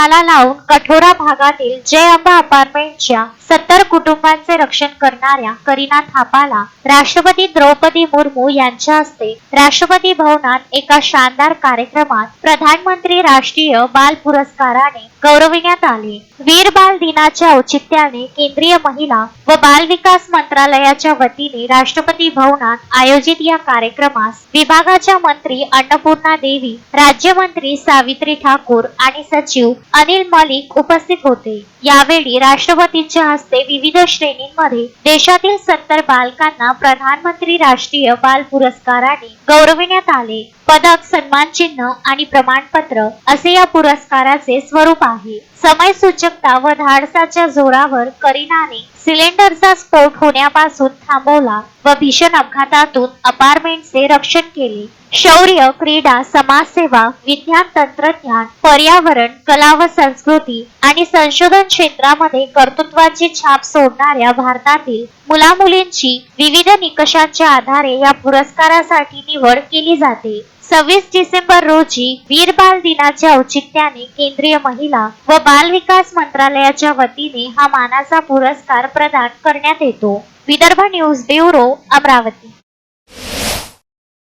पणाला लावून कठोरा भागातील जय अंबा अपार्टमेंटच्या 70 कुटुंबांचे रक्षण करणाऱ्या करीना थापाला राष्ट्रपती द्रौपदी मुर्मू यांच्या हस्ते राष्ट्रपती भवनात एका शानदार कार्यक्रमात प्रधानमंत्री राष्ट्रीय बाल पुरस्काराने गौरविण्यात आले। वीर बाल दिनाच्या औचित्याने केंद्रीय महिला व बाल विकास मंत्रालयाच्या वतीने राष्ट्रपती भवनात आयोजित या कार्यक्रमास विभागाच्या मंत्री अन्नपूर्णा देवी, राज्यमंत्री सावित्री ठाकूर आणि सचिव अनिल मलिक उपस्थित होते। यावेळी राष्ट्रपतींच्या हस्ते विविध श्रेणींमध्ये देशातील 70 बालकांना प्रधानमंत्री राष्ट्रीय बाल पुरस्काराने गौरविण्यात आले। पदक, सन्मान चिन्ह आणि प्रमाणपत्र असे या पुरस्काराचे स्वरूप आहे। समय सूचकता व धाडसाच्या जोरावर करीनाने सिलेंडरचा स्फोट होण्यापासून थांबवला व भीषण अपघातातून अपार्टमेंटचे रक्षण केले। शौर्य, क्रीडा, समाजसेवा, विज्ञान, तंत्रज्ञान, पर्यावरण, कला व संस्कृती आणि संशोधन क्षेत्रामध्ये कर्तृत्वाची छाप सोडणाऱ्या भारतातील मुलामुलींची विविध निकषांच्या आधारे या पुरस्कारासाठी निवड केली जाते। 26 डिसेंबर रोजी वीर बाल दिनाच्या औचित्याने केंद्रीय महिला व बाल विकास मंत्रालयाच्या वतीने हा मानाचा पुरस्कार प्रदान करण्यात येतो। Vidarbha news bureau, Amravati.